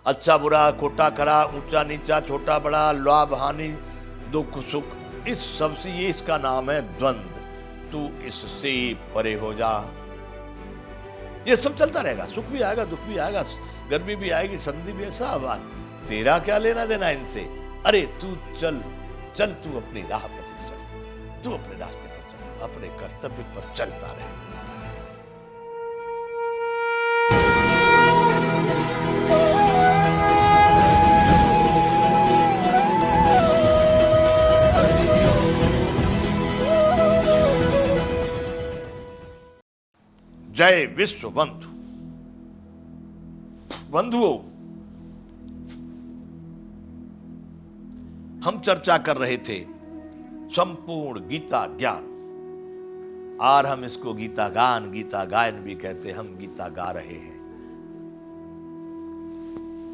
अच्छा बुरा, खोटा खरा, ऊंचा नीचा, छोटा बड़ा, लाभ हानि, दुख सुख, इस सब से ये इसका नाम है द्वंद। तू इससे परे हो जा। ये सब चलता रहेगा, सुख भी आएगा, दुख भी आएगा, गर्मी भी आएगी, सर्दी भी, ऐसा बात। तेरा क्या लेना देना इनसे? अरे तू चल चल, तू अपनी राह पर चल, तू अपने रास्ते पर चल, अपने कर्तव्य पर चलता रहे। जय विश्व बंधु। बंधुओं, हम चर्चा कर रहे थे संपूर्ण गीता ज्ञान, और हम इसको गीता गान, गीता गायन भी कहते हैं। हम गीता गा रहे हैं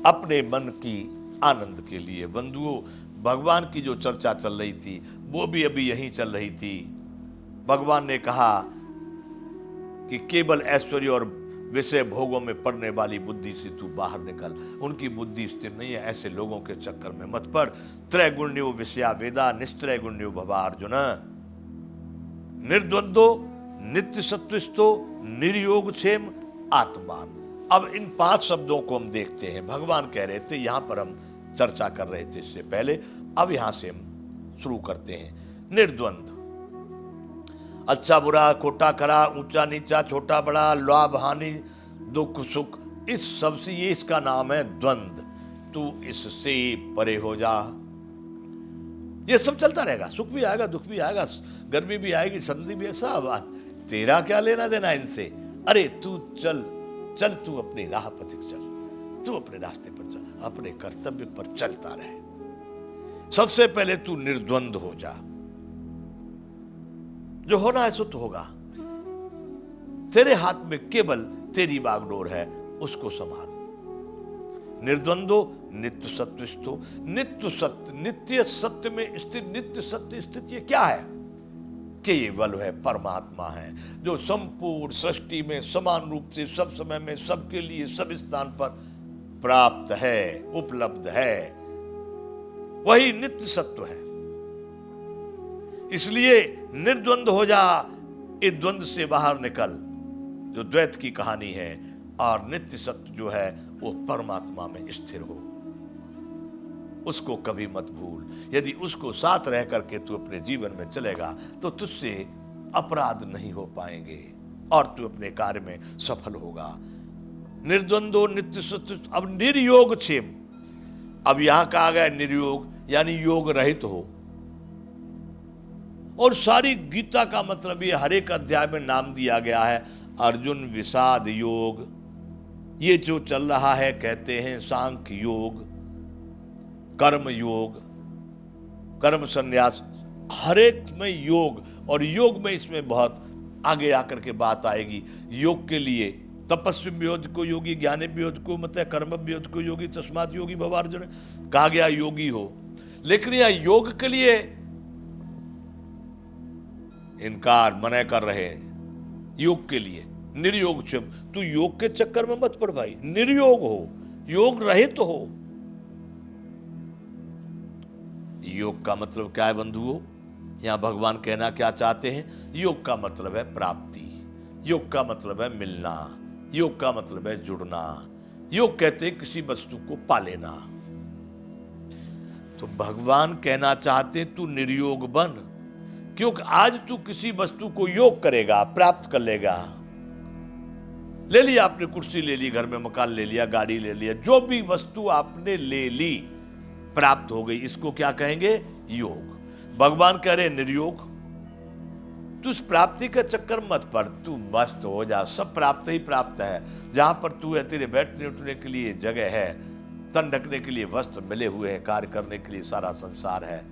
अपने मन की आनंद के लिए। बंधुओं, भगवान की जो चर्चा चल रही थी वो भी अभी यहीं चल रही थी। भगवान ने कहा कि केवल ऐश्वर्य और विषय भोगों में पड़ने वाली बुद्धि से तू बाहर निकल। उनकी बुद्धि स्थिर नहीं है, ऐसे लोगों के चक्कर में मत पड़। त्रैगुण्यो विषया वेदा निस्त्रैगुण्यो भवा अर्जुन, निर्द्वंदो नित्य सत्विस्तो निर्योग क्षेम आत्मान। अब इन 5 शब्दों को हम देखते हैं। भगवान कह रहे थे, यहां पर हम चर्चा कर रहे थे इससे पहले, अब यहां से हम शुरू करते हैं। निर्द्वंद, अच्छा बुरा, खोटा खरा, ऊंचा नीचा, छोटा बड़ा, लाभ हानि, दुख सुख, इस सब से ये इसका नाम है द्वंद। तू इससे परे हो जा। ये सब चलता रहेगा, सुख भी आएगा, दुख भी आएगा, गर्मी भी आएगी, सर्दी भी, ऐसा बात। तेरा क्या लेना देना इनसे? अरे तू चल चल, तू अपनी राह पर चल, तू अपने रास्ते पर चल, अपने कर्तव्य पर चलता रहे। सबसे पहले तू निर्द्वंद हो जा। जो होना है सो तो होगा। तेरे हाथ में केवल तेरी बागडोर है, उसको संभाल। निर्द्वंदो नित्य सत्विष्ठो, नित्य सत्य, नित्य सत्य में स्थित, नित्य सत्य स्थित, ये क्या है? केवल है परमात्मा है, जो संपूर्ण सृष्टि में समान रूप से सब समय में सबके लिए सब स्थान पर प्राप्त है, उपलब्ध है। वही नित्य सत्व है। इसलिए निर्द्वंद हो जा, इस द्वंद से बाहर निकल, जो द्वैत की कहानी है, और नित्य सत्य जो है वो परमात्मा में स्थिर हो। उसको कभी मत भूल। यदि उसको साथ रह करके तू अपने जीवन में चलेगा तो तुझसे अपराध नहीं हो पाएंगे और तू अपने कार्य में सफल होगा। निर्द्वंदो नित्य सत्य। अब निर्योग क्षेम, अब यहां कहा गया निर्योग, यानी योग रहित हो। और सारी गीता का मतलब ये, हर एक अध्याय में नाम दिया गया है अर्जुन विषाद योग। ये जो चल रहा है कहते हैं सांख्य योग, कर्म योग, कर्म संन्यास, हर एक में योग। और योग में इसमें बहुत आगे आकर के बात आएगी। योग के लिए तपस्वी व्योध को योगी, ज्ञानी व्योध को मतलब कर्म व्योध को योगी, तस्मात् योगी भव अर्जुन कहा गया योगी हो। लेकिन यह योग के लिए इनकार मना कर रहे हैं। योग के लिए निर्योग क्षम, तू योग के चक्कर में मत पड़ भाई, निर्योग हो, योग रहित हो। योग का मतलब क्या है बंधुओं? यहां भगवान कहना क्या चाहते हैं? योग का मतलब है प्राप्ति, योग का मतलब है मिलना, योग का मतलब है जुड़ना। योग कहते हैं किसी वस्तु को पा लेना। तो भगवान कहना चाहते तू निर्योग बन, क्योंकि आज तू किसी वस्तु को योग करेगा, प्राप्त कर लेगा। ले लिया आपने, कुर्सी ले ली, घर में मकान ले लिया, गाड़ी ले लिया, जो भी वस्तु आपने ले ली प्राप्त हो गई, इसको क्या कहेंगे? योग। भगवान कह रहे निर्योग। तू उस प्राप्ति के चक्कर मत पड़, तू मस्त हो जा, सब प्राप्त ही प्राप्त है। जहां पर तू है, तेरे बैठने उठने के लिए जगह है, तन ढकने के लिए वस्त्र मिले हुए हैं, कार्य करने के लिए सारा संसार है,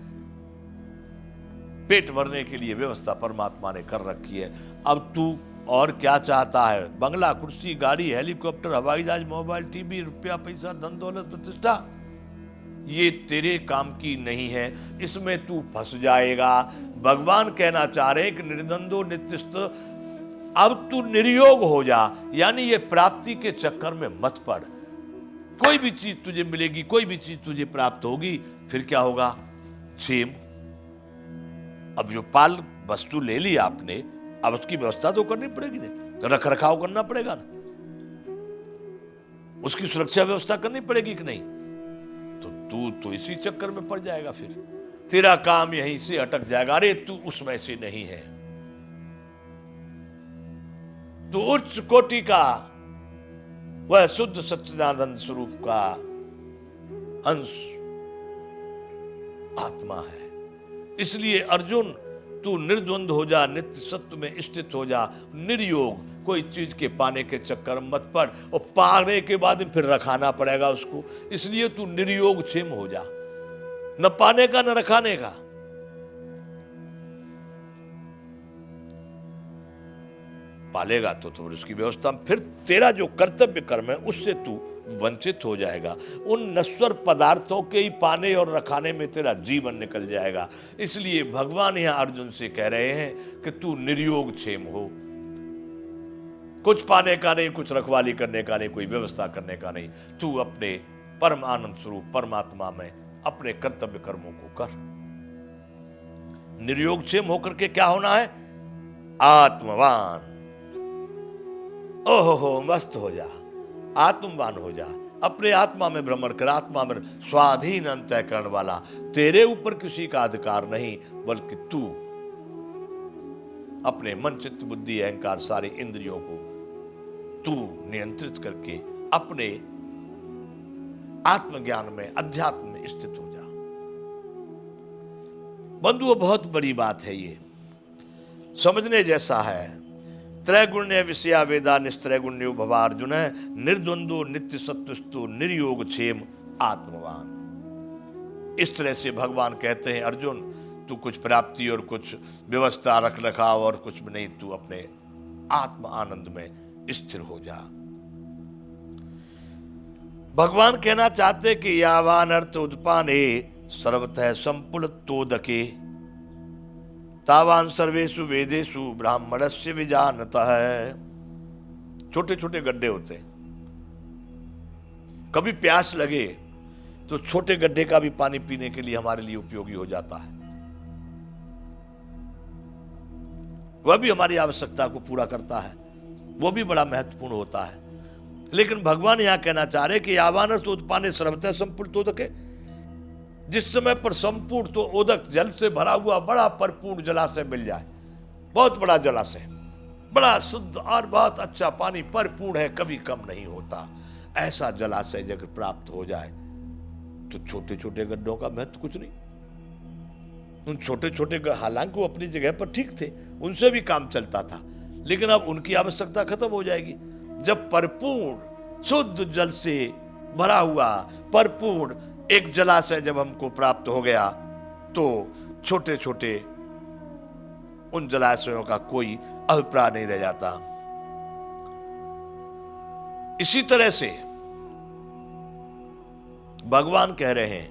पेट भरने के लिए व्यवस्था परमात्मा ने कर रखी है। अब तू और क्या चाहता है? बंगला, कुर्सी, गाड़ी, हेलीकॉप्टर, हवाई जहाज, मोबाइल, टीवी, रुपया, पैसा, धन दौलत, प्रतिष्ठा, ये तेरे काम की नहीं है, इसमें तू फंस जाएगा। भगवान कहना चाह रहे कि निर्द्वंदो नित्यस्थ, अब तू निर्योग हो जा, यानी ये प्राप्ति के चक्कर में मत पड़। कोई भी चीज तुझे मिलेगी, कोई भी चीज तुझे प्राप्त होगी, फिर क्या होगा? क्षेम। अब जो पाल वस्तु ले ली आपने, अब उसकी व्यवस्था तो करनी पड़ेगी ना, तो रख रखाव करना पड़ेगा ना, उसकी सुरक्षा व्यवस्था करनी पड़ेगी कि नहीं? तो तू तो इसी चक्कर में पड़ जाएगा, फिर तेरा काम यहीं से अटक जाएगा। अरे तू उसमें से नहीं है, तो उच्च कोटि का वह शुद्ध सच्चिदानंद स्वरूप का अंश आत्मा है। इसलिए अर्जुन, तू निर्द्वंद हो जा, नित्य सत्व में स्थित हो जा, निर्योग। कोई चीज के पाने के चक्कर में मत पड़, और पाने के बाद फिर रखाना पड़ेगा उसको। इसलिए तू निर्योग क्षेम हो जा, न पाने का न रखाने का। पालेगा तो उसकी व्यवस्था, फिर तेरा जो कर्तव्य कर्म है उससे तू वंचित हो जाएगा। उन नश्वर पदार्थों के ही पाने और रखाने में तेरा जीवन निकल जाएगा। इसलिए भगवान यहां अर्जुन से कह रहे हैं कि तू निर्योग क्षेम हो, कुछ पाने का नहीं, कुछ रखवाली करने का नहीं, कोई व्यवस्था करने का नहीं। तू अपने परम आनंद स्वरूप परमात्मा में अपने कर्तव्य कर्मों को कर। निर्योग क्षेम होकर के क्या होना है? आत्मवान। ओहो हो, मस्त हो जा, आत्मवान हो जा, अपने आत्मा में भ्रमण कर, आत्मा में स्वाधीन अंतःकरण वाला। तेरे ऊपर किसी का अधिकार नहीं, बल्कि तू अपने मन चित्त बुद्धि अहंकार सारे इंद्रियों को तू नियंत्रित करके अपने आत्मज्ञान में, अध्यात्म में स्थित हो जा। बंधुओं, बहुत बड़ी बात है, ये समझने जैसा है। त्रैगुण्य विषया वेदा निस्त्रैगुण्यो भवा अर्जुन, निर्द्वंदो नित्य सत्वस्तु निर्योग क्षेम आत्मवान। इस तरह से भगवान कहते हैं, अर्जुन तू कुछ प्राप्ति और कुछ व्यवस्था रख रखाव और कुछ भी नहीं, तू अपने आत्म आनंद में स्थिर हो जा। भगवान कहना चाहते कि यावान अर्थ उत्पाने सर्वतः संपुल तोदके तावान सर्वेषु वेदेषु ब्राह्मणस्य विजानतः। छोटे छोटे गड्ढे होते हैं, कभी प्यास लगे तो छोटे गड्ढे का भी पानी पीने के लिए हमारे लिए उपयोगी हो जाता है, वह भी हमारी आवश्यकता को पूरा करता है, वो भी बड़ा महत्वपूर्ण होता है। लेकिन भगवान यहां कहना चाह रहे कि यावान तो उत्पाने सर्वतः संपूर्ण तोदके, जिस समय पर संपूर्ण तो उदक जल से भरा हुआ बड़ा परिपूर्ण जलाशय मिल जाए, बहुत बड़ा जलाशय, बड़ा शुद्ध और बहुत अच्छा पानी परिपूर्ण है, कभी कम नहीं होता, ऐसा जलाशय अगर प्राप्त हो जाए तो छोटे छोटे गड्ढों का महत्व कुछ नहीं। उन छोटे छोटे, हालांकि वो अपनी जगह पर ठीक थे, उनसे भी काम चलता था, लेकिन अब उनकी आवश्यकता खत्म हो जाएगी। जब परिपूर्ण शुद्ध जल से भरा हुआ परिपूर्ण एक जलाशय जब हमको प्राप्त हो गया, तो छोटे छोटे उन जलाशयों का कोई अभिप्राय नहीं रह जाता। इसी तरह से भगवान कह रहे हैं,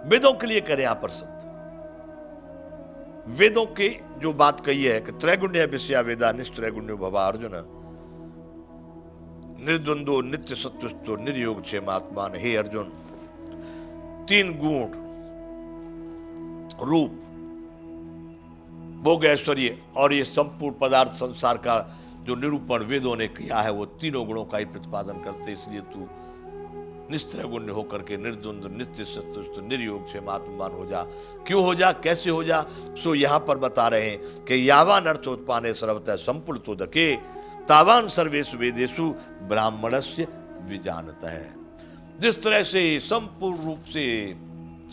वेदों के लिए करें यहां पर शब्द, वेदों के जो बात कही है कि त्रैगुण्य विषया वेदा निस्त्रैगुण्यो भवा अर्जुन, निर्द्वंदो नित्य सत्वस्तो निर्योग क्षेम आत्मान। हे अर्जुन, तीन गुण, रूप, भोग, ऐश्वर्य और ये संपूर्ण पदार्थ संसार का जो निरूपण वेदों ने किया है, वो तीनों गुणों का ही प्रतिपादन करते। इसलिए तू निस्त्रैगुण्य होकर के निर्द्वंद नित्य सत्वस्त निर्योग क्षेम आत्मवान हो जा। क्यों हो जा, कैसे हो जा? सो यहां पर बता रहे हैं कि यावान अर्थोत्पाने सर्वतः संपूर्ण तोदके तावान सर्वेषु वेदेषु ब्राह्मणस्य विजानतः। जिस तरह से संपूर्ण रूप से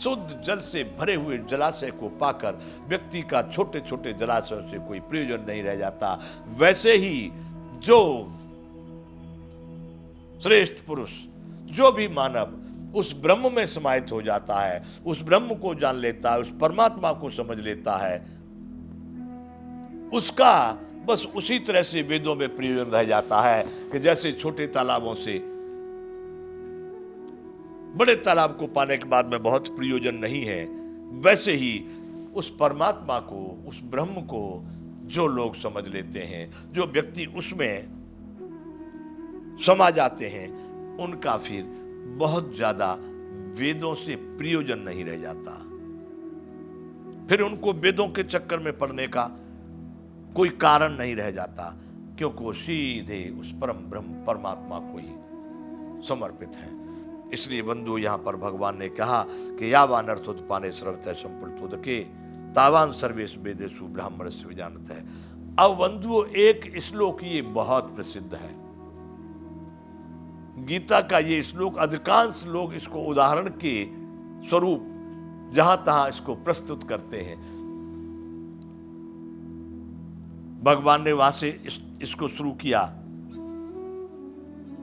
शुद्ध जल से भरे हुए जलाशय को पाकर व्यक्ति का छोटे छोटे जलाशयों से कोई प्रयोजन नहीं रह जाता, वैसे ही जो श्रेष्ठ पुरुष, जो भी मानव उस ब्रह्म में समाहित हो जाता है, उस ब्रह्म को जान लेता है, उस परमात्मा को समझ लेता है, उसका बस उसी तरह से वेदों में प्रयोजन रह जाता है कि जैसे छोटे तालाबों से बड़े तालाब को पाने के बाद में बहुत प्रयोजन नहीं है, वैसे ही उस परमात्मा को, उस ब्रह्म को जो लोग समझ लेते हैं, जो व्यक्ति उसमें समा जाते हैं, उनका फिर बहुत ज्यादा वेदों से प्रयोजन नहीं रह जाता। फिर उनको वेदों के चक्कर में पड़ने का कोई कारण नहीं रह जाता, क्योंकि वो सीधे उस परम ब्रह्म परमात्मा को ही समर्पित हैं। इसलिए बंधु यहां पर भगवान ने कहा कि यावान अर्थोत्पाने सर्वतः संपूर्णोदके तावान सर्वेश वेदेषु ब्राह्मणस्य विजानत है। अब बंधुओं एक श्लोक ये बहुत प्रसिद्ध है, गीता का ये श्लोक अधिकांश लोग इसको उदाहरण के स्वरूप जहां तहां इसको प्रस्तुत करते हैं। भगवान ने वहां से इसको शुरू किया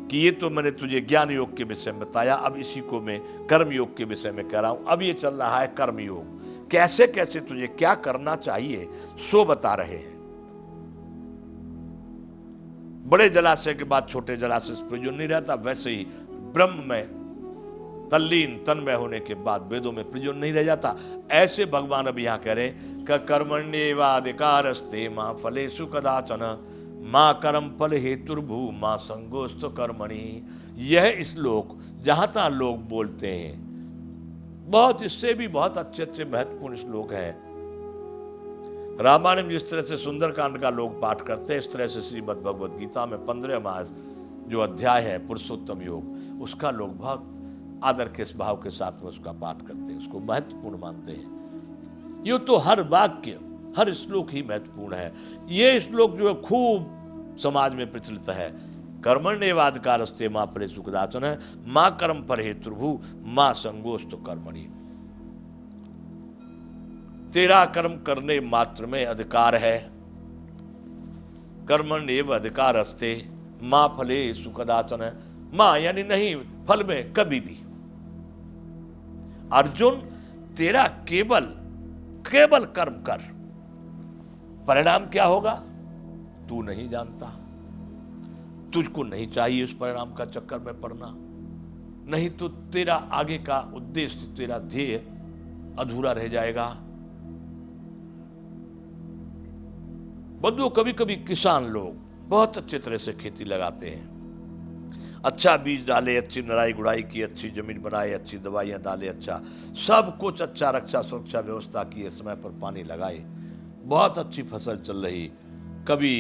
कि ये तो मैंने तुझे ज्ञान योग के विषय में बताया, अब इसी को मैं कर्म योग के विषय में कह रहा हूं। अब ये चल रहा है कर्म योग, कैसे कैसे तुझे क्या करना चाहिए सो बता रहे हैं। बड़े जलाशय के बाद छोटे जलाशय से प्रयोजन नहीं रहता, वैसे ही ब्रह्म में तल्लीन तन्मय होने के बाद वेदों में प्रयोजन नहीं रह जाता। ऐसे भगवान अब यहां कह रहे कर्मण्येवाधिकारस्ते मां फलेषु कदाचन मां कर्म फल हेतुर्भू मां संगोस्तु कर्मणि। यह श्लोक जहां तहां लोग बोलते हैं, बहुत इससे भी बहुत अच्छे अच्छे महत्वपूर्ण श्लोक है। रामायण में जिस तरह से सुंदरकांड का लोग पाठ करते हैं, इस तरह से श्रीमद् भगवद गीता में 15वां जो अध्याय है पुरुषोत्तम योग, उसका लोग बहुत आदर के भाव के साथ में उसका पाठ करते हैं, उसको महत्वपूर्ण मानते हैं। यूं तो हर वाक्य हर श्लोक ही महत्वपूर्ण है। ये श्लोक जो है खूब समाज में प्रचलित है। कर्मण्येवाधिकारस्ते मां फलेषु कदाचन है, मां कर्म फल हेतुर्भू मां संगोस्तु कर्मणि। तेरा कर्म करने मात्र में अधिकार है। कर्मण्येव अधिकारस्ते मां फलेषु कदाचन है, मां यानी नहीं, फल में कभी भी। अर्जुन तेरा केवल केवल कर्म कर, परिणाम क्या होगा तू नहीं जानता। तुझको नहीं चाहिए उस परिणाम का चक्कर में पड़ना, नहीं तो तेरा आगे का उद्देश्य, तेरा ध्येय अधूरा रह जाएगा। बंधुओं कभी कभी किसान लोग बहुत अच्छे तरह से खेती लगाते हैं, अच्छा बीज डाले, अच्छी नराई गुड़ाई की, अच्छी जमीन बनाए, अच्छी दवाइयां डाले, अच्छा सब कुछ अच्छा, रक्षा सुरक्षा व्यवस्था की, समय पर पानी लगाए, बहुत अच्छी फसल चल रही। कभी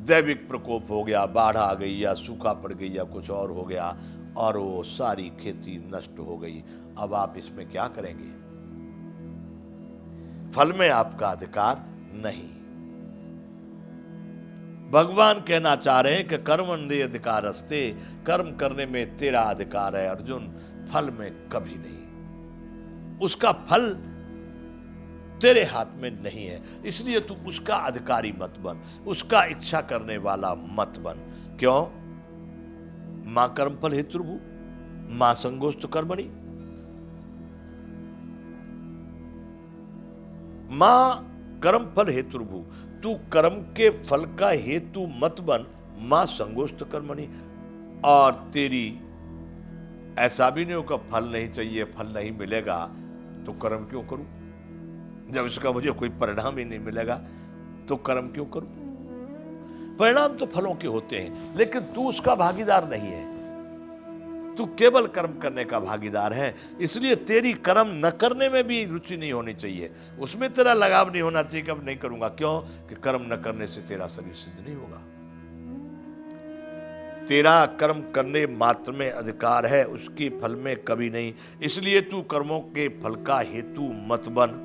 दैविक प्रकोप हो गया, बाढ़ आ गई या सूखा पड़ गई या कुछ और हो गया और वो सारी खेती नष्ट हो गई। अब आप इसमें क्या करेंगे? फल में आपका अधिकार नहीं। भगवान कहना चाह रहे हैं कि कर्मण्ये अधिकारस्ते, कर्म करने में तेरा अधिकार है अर्जुन, फल में कभी नहीं। उसका फल तेरे हाथ में नहीं है, इसलिए तू उसका अधिकारी मत बन, उसका इच्छा करने वाला मत बन। क्यों? मां कर्म फल हेतुर्भू मां संगोस्तु कर्मणि। मां कर्म फल हेतुर्भू, तू कर्म के फल का हेतु मत बन, मां संगोस्त कर्मणि। और तेरी ऐसा भी नहीं होगा फल नहीं चाहिए, फल नहीं मिलेगा तो कर्म क्यों करूं? जब इसका मुझे कोई परिणाम ही नहीं मिलेगा तो कर्म क्यों करूं? परिणाम तो फलों के होते हैं, लेकिन तू उसका भागीदार नहीं है, तू केवल कर्म करने का भागीदार है। इसलिए तेरी कर्म न करने में भी रुचि नहीं होनी चाहिए, उसमें तेरा लगाव नहीं होना चाहिए कि अब नहीं करूंगा। क्यों? कि कर्म न करने से तेरा शरीर सिद्ध नहीं होगा। तेरा कर्म करने मात्र में अधिकार है, उसके फल में कभी नहीं। इसलिए तू कर्मों के फल का हेतु मत बन,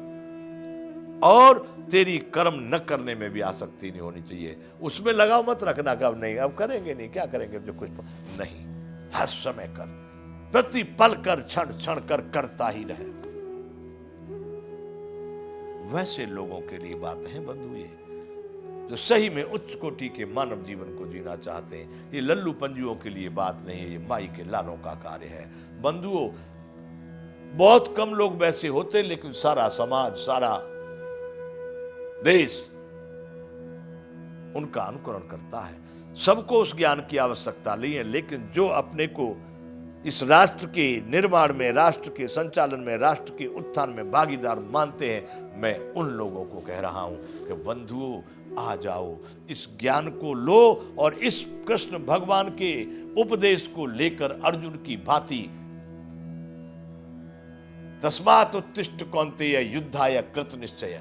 और तेरी कर्म न करने में भी आसक्ति नहीं होनी चाहिए, उसमें लगाव मत रखना कि अब नहीं, अब करेंगे नहीं, क्या करेंगे जो कुछ नहीं। हर समय कर, प्रति पल कर, क्षण क्षण कर, करता ही रहे। वैसे लोगों के लिए बात है बंधु, ये जो सही में उच्च कोटि के मानव जीवन को जीना चाहते हैं। ये लल्लू पंजुओं के लिए बात नहीं है, ये माई के लालों का कार्य है। बंधुओं बहुत कम लोग वैसे होते, लेकिन सारा समाज, सारा देश उनका अनुकरण करता है। सबको उस ज्ञान की आवश्यकता नहीं है, लेकिन जो अपने को इस राष्ट्र के निर्माण में, राष्ट्र के संचालन में, राष्ट्र के उत्थान में भागीदार मानते हैं, मैं उन लोगों को कह रहा हूं कि बंधुओं आ जाओ, इस ज्ञान को लो और इस कृष्ण भगवान के उपदेश को लेकर अर्जुन की भांति तस्मात् उत्तिष्ठ कौन्तेय युद्धाय कृत निश्चय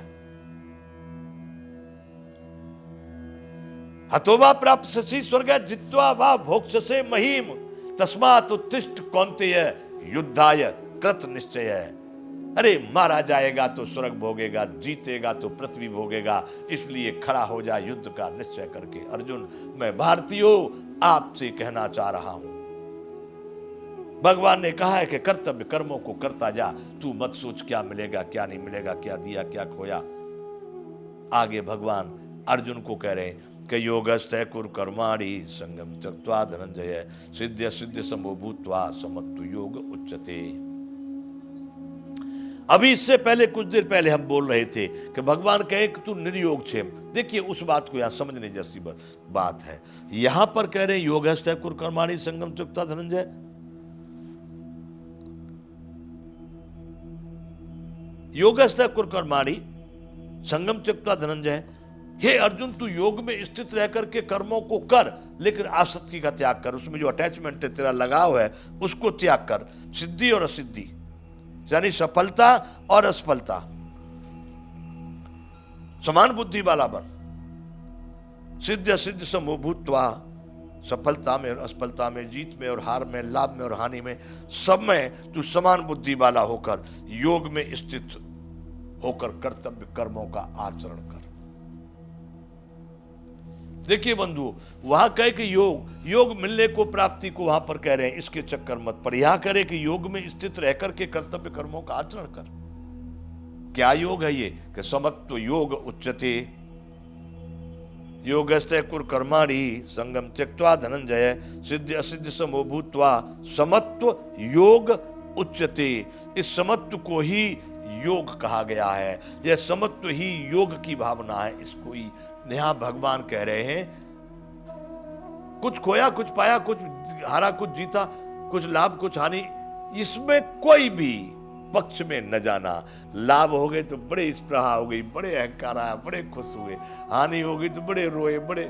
हतो वा प्राप्स्यसि स्वर्ग जित्वा वा भोक्ष्यसे महीम तस्मात् उत्तिष्ठ कौन्तेय युद्धाय कृत निश्चय। अरे मारा जाएगा तो स्वर्ग भोगेगा, जीतेगा तो पृथ्वी भोगेगा, इसलिए खड़ा हो जा युद्ध का निश्चय करके। अर्जुन, मैं भारतीयों आपसे कहना चाह रहा हूं, भगवान ने कहा है कि कर्तव्य कर्मों को करता जा, तू मत सोच क्या मिलेगा क्या नहीं मिलेगा, क्या दिया क्या खोया। आगे भगवान अर्जुन को कह रहे हैं कि योगस्थै कुरु कर्माणि संगम त्यक्त्वा धनंजय सिद्ध सिद्ध समो भूत्वा समत्तु योग उच्यते। अभी इससे पहले कुछ देर पहले हम बोल रहे थे कि भगवान कहे कि तू निर्योग क्षेम। देखिए उस बात को यहां समझने जैसी बात है। यहां पर कह रहे हैं योगस्थै कुरु कर्माणि संगम त्यक्त्वा धनंजय। योगस्थै कुरु कर्माणि संगम त्यक्त्वा धनंजय। हे अर्जुन, तू योग में स्थित रह करके कर्मों को कर, लेकिन आसक्ति का त्याग कर, उसमें जो अटैचमेंट है, तेरा लगाव है, उसको त्याग कर। सिद्धि और असिद्धि यानी सफलता और असफलता, समान बुद्धि वाला बन। सिद्ध असिद्ध समो भूत्वा, सफलता में और असफलता में, जीत में और हार में, लाभ में और हानि में, सब में तू समान बुद्धि वाला होकर योग में स्थित होकर कर्तव्य कर्मों का आचरण कर। देखिए बंधु, वहां कहे कि योग मिलने को, प्राप्ति को वहां पर कह रहे हैं इसके चक्कर मत पड़। यहां कह रहे कि योग में स्थित रहकर के कर्तव्य कर्मों का आचरण कर। क्या योग है ये? कि समत्व योग उच्यते योगस्थै कुरु कर्माणि संगम त्यक्त्वा धनंजय सिद्ध असिद्ध समो भूत्वा समत्व योग उच्यते। इस समत्व को ही योग कहा गया है। यह समत्व ही योग की भावना है। इसको ही यहां भगवान कह रहे हैं, कुछ खोया कुछ पाया, कुछ हारा कुछ जीता, कुछ लाभ कुछ हानि, इसमें कोई भी पक्ष में न जाना। लाभ हो गए तो बड़े स्पृहा हो गई, बड़े अहंकार आया, बड़े खुश हुए, हानि हो गई तो बड़े रोए, बड़े।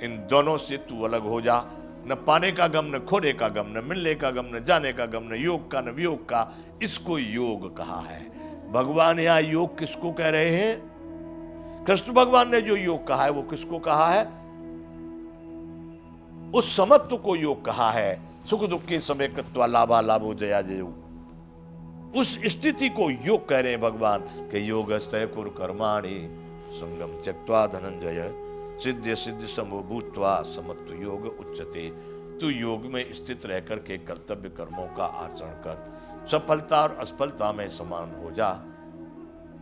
इन दोनों से तू अलग हो जा। न पाने का गम, न खोने का गम, न मिलने का गम, न जाने का गम, न योग का न वियोग का। इसको योग कहा है। भगवान यहां योग किसको कह रहे हैं? कृष्ण भगवान ने जो योग कहा है वो किसको कहा है? उस समत्व को योग कहा है। सुख दुख के समय कृत्वा लाभा लाभो जया जयो, उस स्थिति को योग कह रहे हैं भगवान के योगस्थै कुरु कर्माणि संगम त्यक्त्वा धनंजय सिद्ध सिद्ध समो भूत्वा समत्व योग उच्यते। तू योग में स्थित रहकर के कर्तव्य कर्मों का आचरण कर, सफलता और असफलता में समान हो जा।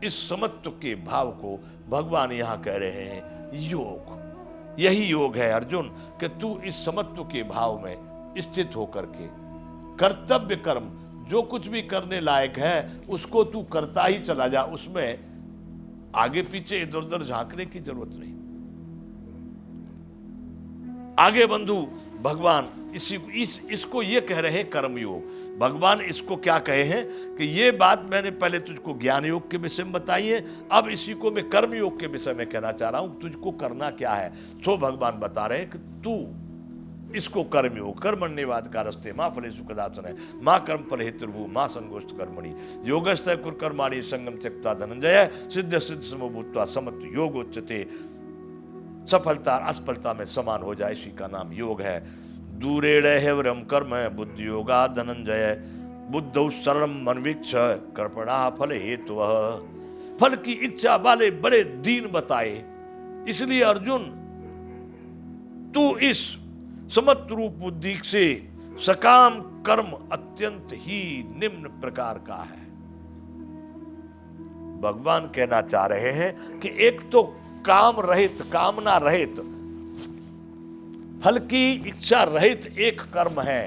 इस समत्व के भाव को भगवान यहां कह रहे हैं योग। यही योग है अर्जुन कि तू इस समत्व के भाव में स्थित होकर के कर्तव्य कर्म जो कुछ भी करने लायक है उसको तू करता ही चला जा। उसमें आगे पीछे इधर उधर झांकने की जरूरत नहीं। आगे बंधु भगवान इसको ये कह रहे हैं कर्मयोग। भगवान इसको क्या कहे हैं कि ये बात मैंने पहले तुझको ज्ञान योग के विषय में बताई है, अब इसी को मैं कर्मयोग के विषय में कहना चाह रहा हूं। तुझको करना क्या है सो भगवान बता रहे हैं कि तू इसको कर्मयोग। कर्मण्येवाद का रस्ते मां फले सुखदासन है, मां कर्म फल हेतुर्भु मां संगोष्ठ कर्मणि योगस्थै कुरु कर्माणि संगम त्यक्त्वा धनंजय सिद्ध सिद्ध समो भूत्वा समत्व योग उच्यते। सफलता असफलता में समान हो जाए, इसी का नाम योग है। दूरेण हेवरम कर्म बुद्धि योगा धनंजय बुद्धौ शरणम मनवीक्ष कर्पणा फल हेतु। फल की इच्छा वाले बड़े दीन बताए, इसलिए अर्जुन तू इस समत्व रूप बुद्धि से सकाम कर्म अत्यंत ही निम्न प्रकार का है। भगवान कहना चाह रहे हैं कि एक तो काम रहित, कामना रहित, फल की इच्छा रहित एक कर्म है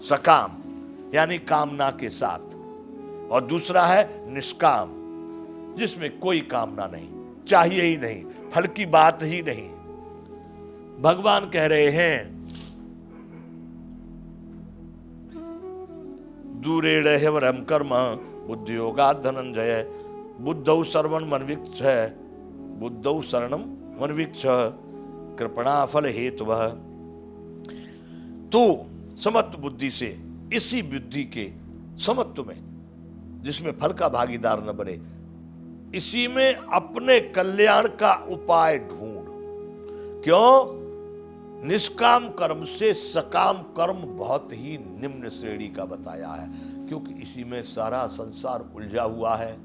सकाम, यानी कामना के साथ, और दूसरा है निष्काम जिसमें कोई कामना नहीं, चाहिए ही नहीं, फल की बात ही नहीं। भगवान कह रहे हैं दूरेण ह्यवरम कर्म बुद्धि योगा धनंजय बुद्धौ शरणम मनवीक्ष, बुद्धौ शरणम मनवीक्ष कृपणा फल हेतुवः। तो समत्व बुद्धि से, इसी बुद्धि के समत्व में, जिसमें फल का भागीदार न बने, इसी में अपने कल्याण का उपाय ढूंढ। क्यों? निष्काम कर्म से सकाम कर्म बहुत ही निम्न श्रेणी का बताया है, क्योंकि इसी में सारा संसार उलझा हुआ है।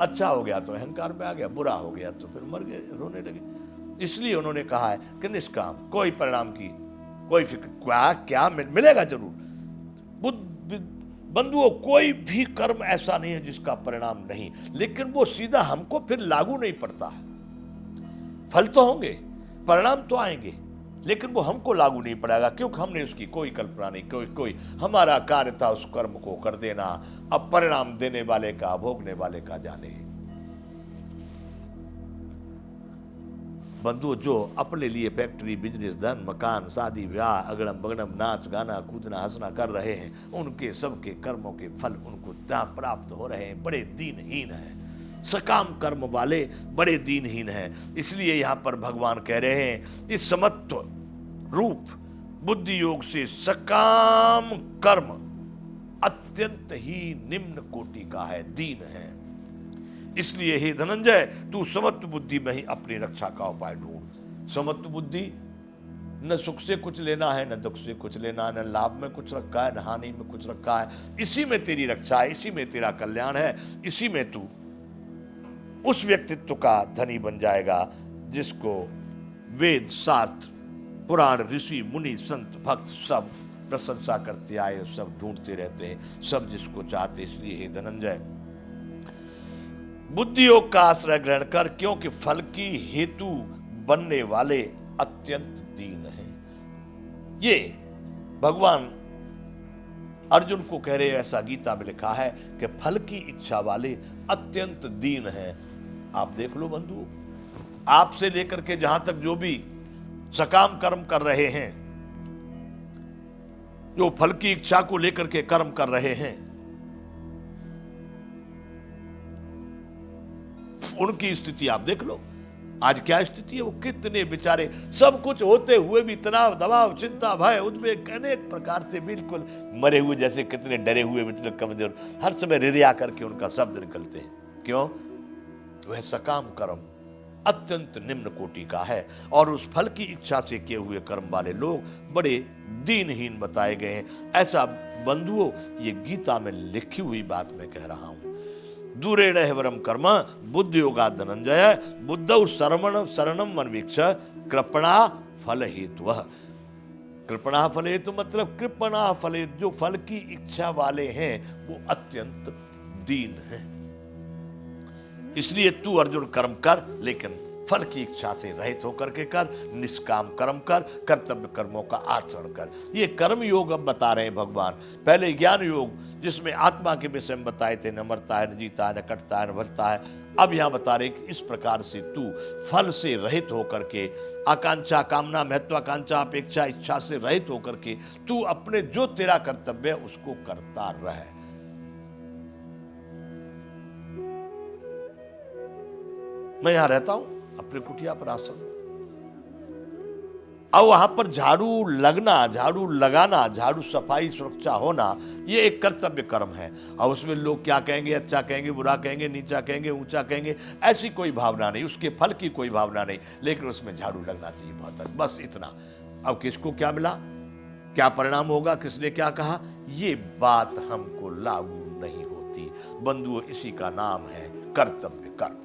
अच्छा हो गया तो अहंकार में आ गया, बुरा हो गया तो फिर मर गए, रोने लगे। इसलिए उन्होंने कहा है कि निष्काम, कोई परिणाम की कोई फिक्र, क्या मिलेगा जरूर। बंधुओं, कोई भी कर्म ऐसा नहीं है जिसका परिणाम नहीं, लेकिन वो सीधा हमको फिर लागू नहीं पड़ता है। फल तो होंगे, परिणाम तो आएंगे, लेकिन वो हमको लागू नहीं पड़ेगा, क्योंकि हमने उसकी कोई कल्पना नहीं, कोई हमारा कार्य था उस कर्म को कर देना। अब परिणाम देने वाले का, भोगने वाले का जाने। बंधु, जो अपने लिए फैक्ट्री, बिजनेस, धन, मकान, शादी, ब्याह, अगड़म बगड़म, नाच गाना, कूदना, हंसना कर रहे हैं, उनके सबके कर्मों के फल उनको जहां प्राप्त हो रहे हैं, बड़े दीनहीन हैं। सकाम कर्म वाले बड़े दीनहीन हैं। इसलिए यहां पर भगवान कह रहे हैं, इस समत्व रूप बुद्धि योग से सकाम कर्म अत्यंत ही निम्न कोटि का है, दीन है। इसलिए हे धनंजय, तू समत्व बुद्धि में ही अपनी रक्षा का उपाय ढूंढ। समत्व बुद्धि, न सुख से कुछ लेना है, न दुख से कुछ लेना है, न लाभ में कुछ रखा है, न हानि में कुछ रखा है। इसी में तेरी रक्षा है, इसी में तेरा कल्याण है, इसी में तू उस व्यक्तित्व का धनी बन जाएगा जिसको वेद, शास्त्र, पुराण, ऋषि, मुनि, संत, भक्त सब प्रशंसा करते आए, सब ढूंढते रहते हैं, सब जिसको चाहते। इसलिए हे धनंजय, बुद्धि योग का आश्रय ग्रहण कर, क्योंकि फल की हेतु बनने वाले अत्यंत दीन हैं। ये भगवान अर्जुन को कह रहे हैं, ऐसा गीता में लिखा है कि फल की इच्छा वाले अत्यंत दीन हैं। आप देख लो बंधु, आपसे लेकर के जहां तक जो भी सकाम कर्म कर रहे हैं, जो फल की इच्छा को लेकर के कर्म कर रहे हैं, उनकी स्थिति आप देख लो। आज क्या स्थिति है, वो कितने बेचारे, सब कुछ होते हुए भी तनाव, दबाव, चिंता, भय, उद्वेग, अनेक प्रकार से बिल्कुल मरे हुए जैसे, कितने डरे हुए, बिल्कुल कमजोर, हर समय रिरिया करके उनका शब्द निकलते हैं। क्यों? वह सकाम कर्म अत्यंत निम्न कोटि का है, और उस फल की इच्छा से किए हुए कर्म वाले लोग बड़े दीनहीन बताए गए हैं। ऐसा बंधुओं, ये गीता में लिखी हुई बात मैं कह रहा हूं। दूरेण हेवरम कर्म बुद्धि योगा धनंजय, बुद्धौ शरणम मनवीक्ष कृपणा फल हेतु। कृपणा फल हेतु मतलब कृपणा फल हेतु, जो फल की इच्छा वाले हैं वो अत्यंत दीन हैं। इसलिए तू अर्जुन कर्म कर, लेकिन फल की इच्छा से रहित होकर के कर, निष्काम कर्म कर, कर्तव्य कर्मों का आचरण कर। ये कर्म योग अब बता रहे हैं भगवान। पहले ज्ञान योग जिसमें आत्मा के विषय में बताए थे, न मरता है, न जीता है, न कटता है, न भरता है। अब यहां बता रहे कि इस प्रकार से तू फल से रहित होकर के, आकांक्षा, कामना, महत्वाकांक्षा, अपेक्षा, इच्छा से रहित होकर के तू अपने जो तेरा कर्तव्य है उसको करता रहे। मैं यहां रहता हूं अपने कुटिया पर, आश्रम। अब वहां पर झाड़ू लगना, झाड़ू लगाना, झाड़ू सफाई सुरक्षा होना, ये एक कर्तव्य कर्म है। और उसमें लोग क्या कहेंगे, अच्छा कहेंगे, बुरा कहेंगे, नीचा कहेंगे, ऊंचा कहेंगे, ऐसी कोई भावना नहीं, उसके फल की कोई भावना नहीं, लेकिन उसमें झाड़ू लगना चाहिए बहुत, बस इतना। अब किसको क्या मिला, क्या परिणाम होगा, किसने क्या कहा, ये बात हमको लागू नहीं होती बंधुओं। इसी का नाम है कर्तव्य कर्म।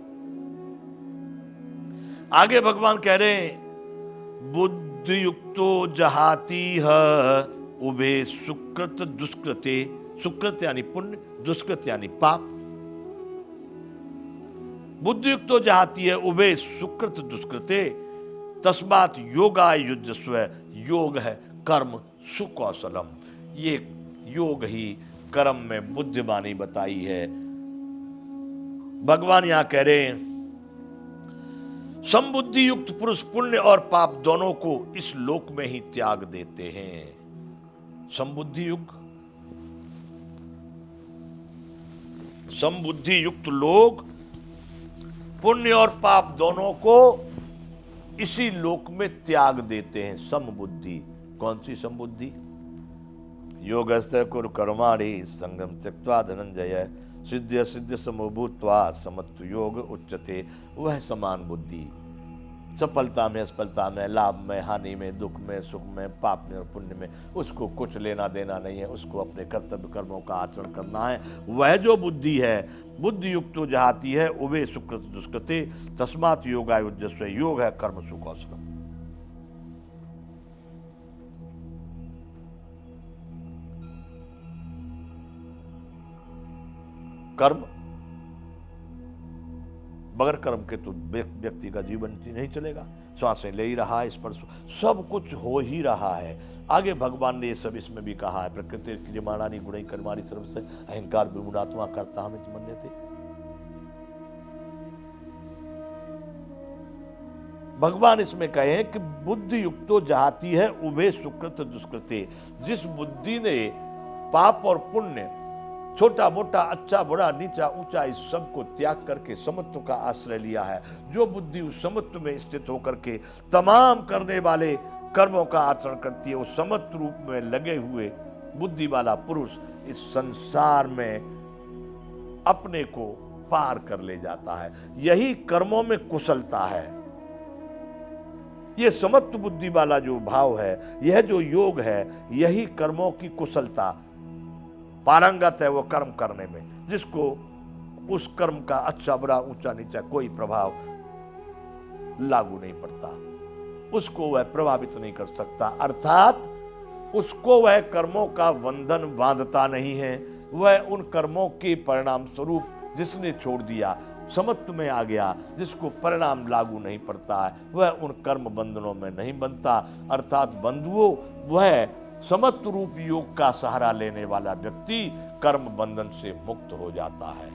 आगे भगवान कह रहे हैं, बुद्धि युक्तो जहाती है उभे सुकृत दुष्कृते। सुकृत यानी पुण्य, दुष्कृत यानी पाप। बुद्धि युक्तो जहाती है उभे सुकृत दुष्कृते तस्मात् योगा युज्यस्व। योग है कर्म सुकौशलम। ये योग ही कर्म में बुद्धिमानी बताई है। भगवान यहां कह रहे हैं, समबुद्धि युक्त पुरुष पुण्य और पाप दोनों को इस लोक में ही त्याग देते हैं। समबुद्धि युक्त लोग पुण्य और पाप दोनों को इसी लोक में त्याग देते हैं। समबुद्धि। कौन सी समबुद्धि? योगस्य कुरु कर्माणि संगम त्यक्त्वा धनंजय सिद्ध सिद्ध समभूत्वा समत्व योग उच्चते। वह समान बुद्धि, सफलता में असफलता में, लाभ में हानि में, दुख में सुख में, पाप में और पुण्य में, उसको कुछ लेना देना नहीं है। उसको अपने कर्तव्य कर्मों का आचरण करना है। वह जो बुद्धि है, बुद्धि युक्तो जहाती है उभे सुकृत दुष्कृते तस्मात् योगायुज्यस्व। योग है कर्म सुकौशलम। कर्म, बगैर कर्म के तो व्यक्ति का जीवन नहीं चलेगा। श्वासें ले ही रहा है, स्पर्श सब कुछ हो ही रहा है। आगे भगवान ने ये सब इसमें भी कहा है, प्रकृति क्रियमाणानि गुणैः कर्माणि सर्वस्य अहंकार विमूढ़ात्मा कर्ताहम् इति मन्यते। भगवान इसमें कहे हैं कि बुद्धि युक्तो जहाती है उभे सुकृत दुष्कृते। जिस बुद्धि ने पाप और पुण्य, छोटा मोटा, अच्छा बुरा, नीचा ऊंचा, इस सब को त्याग करके समत्व का आश्रय लिया है, जो बुद्धि उस समत्व में स्थित होकर के तमाम करने वाले कर्मों का आचरण करती है, उस समत्व रूप में लगे हुए बुद्धि वाला पुरुष इस संसार में अपने को पार कर ले जाता है। यही कर्मों में कुशलता है। यह समत्व बुद्धि वाला जो भाव है, यह जो योग है, यही कर्मों की कुशलता, पारंगत है वो कर्म करने में, जिसको उस कर्म का अच्छा बुरा ऊंचा नीचा कोई प्रभाव लागू नहीं पड़ता, उसको वह प्रभावित नहीं कर सकता। अर्थात उसको वह कर्मों का बंधन बांधता नहीं है। वह उन कर्मों के परिणाम स्वरूप जिसने छोड़ दिया, समत्व में आ गया, जिसको परिणाम लागू नहीं पड़ता है, वह उन कर्म बंधनों में नहीं बनता। अर्थात बंधुओं, वह समत्व रूप योग का सहारा लेने वाला व्यक्ति कर्म बंधन से मुक्त हो जाता है।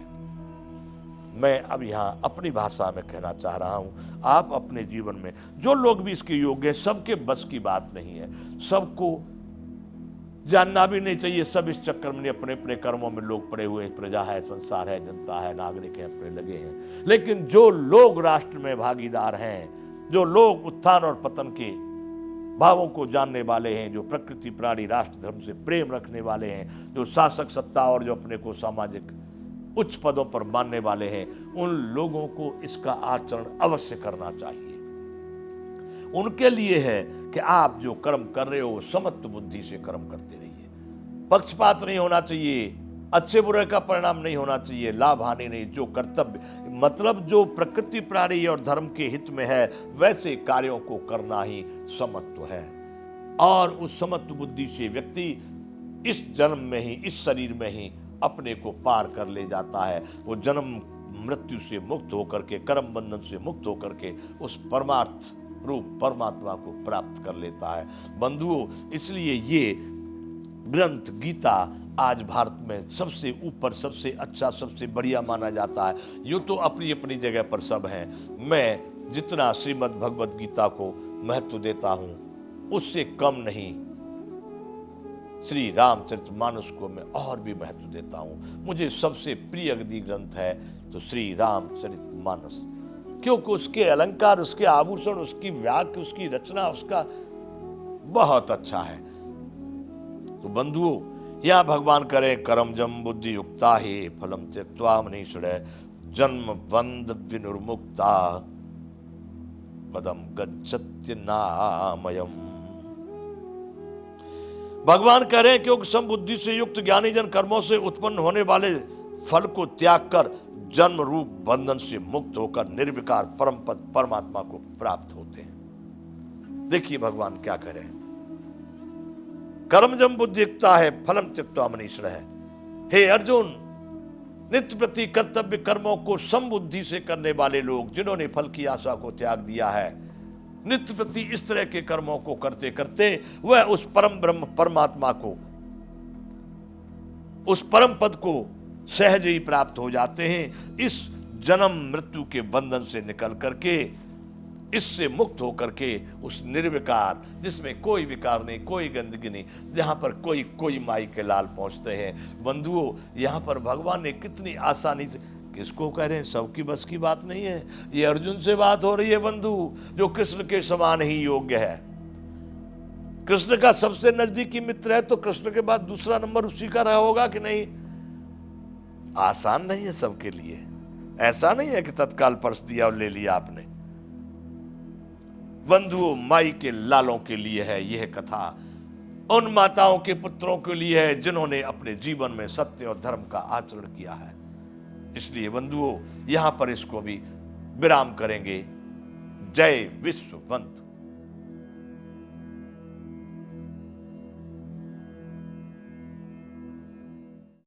मैं अब यहां अपनी भाषा में कहना चाह रहा हूं, आप अपने जीवन में जो लोग भी इसके योग्य है, सबके बस की बात नहीं है, सबको जानना भी नहीं चाहिए। सब इस चक्कर में अपने अपने कर्मों में लोग पड़े हुए, प्रजा है, संसार है, जनता है, नागरिक है, अपने लगे हैं। लेकिन जो लोग राष्ट्र में भागीदार हैं, जो लोग उत्थान और पतन के भावों को जानने वाले हैं, जो प्रकृति प्राणी राष्ट्र धर्म से प्रेम रखने वाले हैं, जो शासक सत्ता और जो अपने को सामाजिक उच्च पदों पर मानने वाले हैं, उन लोगों को इसका आचरण अवश्य करना चाहिए। उनके लिए है कि आप जो कर्म कर रहे हो समत्व बुद्धि से कर्म करते रहिए। पक्षपात नहीं होना चाहिए, अच्छे बुरे का परिणाम नहीं होना चाहिए, लाभ हानि नहीं। जो कर्तव्य, मतलब जो प्रकृति प्राणी और धर्म के हित में है, वैसे कार्यों को करना ही समत्व है। और उस समत्व बुद्धि से व्यक्ति इस जन्म में ही, इस शरीर में ही अपने को पार कर ले जाता है। वो जन्म मृत्यु से मुक्त होकर के, कर्म बंधन से मुक्त होकर के उस परमार्थ रूप परमात्मा को प्राप्त कर लेता है। बंधुओं, इसलिए ये ग्रंथ गीता आज भारत में सबसे ऊपर, सबसे अच्छा, सबसे बढ़िया माना जाता है। यूँ तो अपनी अपनी जगह पर सब हैं। मैं जितना श्रीमद् भगवद गीता को महत्व देता हूँ, उससे कम नहीं श्री रामचरितमानस को मैं और भी महत्व देता हूँ। मुझे सबसे प्रिय यदि ग्रंथ है तो श्री रामचरितमानस, क्योंकि उसके अलंकार, उसके आभूषण, उसकी वाक्य, उसकी रचना, उसका बहुत अच्छा है। तो बंधुओं, या भगवान करें कर्म जम बुद्धि युक्ता ही फलम त्यक्त्वा मनीषिण जन्म बंध विनिर्मुक्ता पदम गच्छत्य नामयम्। भगवान कह रहे हैं क्योंकि समबुद्धि से युक्त ज्ञानी जन कर्मों से उत्पन्न होने वाले फल को त्याग कर जन्म रूप बंधन से मुक्त होकर निर्विकार परम पद परमात्मा को प्राप्त होते हैं। देखिए भगवान क्या कह रहे हैं, कर्म जम बुद्धियुक्ता है फलम त्यक्त्वा मनीषिण है। हे अर्जुन, नित्य प्रति कर्तव्य कर्मों को समबुद्धि से करने वाले लोग, जिन्होंने फल की आशा को त्याग दिया है, नित्य प्रति इस तरह के कर्मों को करते करते वह उस परम ब्रह्म परमात्मा को, उस परम पद को सहज ही प्राप्त हो जाते हैं। इस जन्म मृत्यु के बंधन से निकल करके, इससे मुक्त होकर के उस निर्विकार, जिसमें कोई विकार नहीं, कोई गंदगी नहीं, जहां पर कोई माई के लाल पहुंचते हैं। बंधुओं, यहां पर भगवान ने कितनी आसानी से किसको कह रहे हैं, सबकी बस की बात नहीं है। ये अर्जुन से बात हो रही है बंधु, जो कृष्ण के समान ही योग्य है। कृष्ण का सबसे नजदीकी मित्र है, तो कृष्ण के बाद दूसरा नंबर उसी का रहा होगा कि नहीं। आसान नहीं है सबके लिए, ऐसा नहीं है कि तत्काल पर्स दिया और ले लिया आपने। बंधुओं, माई के लालों के लिए है यह कथा, उन माताओं के पुत्रों के लिए है जिन्होंने अपने जीवन में सत्य और धर्म का आचरण किया है। इसलिए बंधुओं, यहां पर इसको भी विराम करेंगे। जय विश्व बंधु।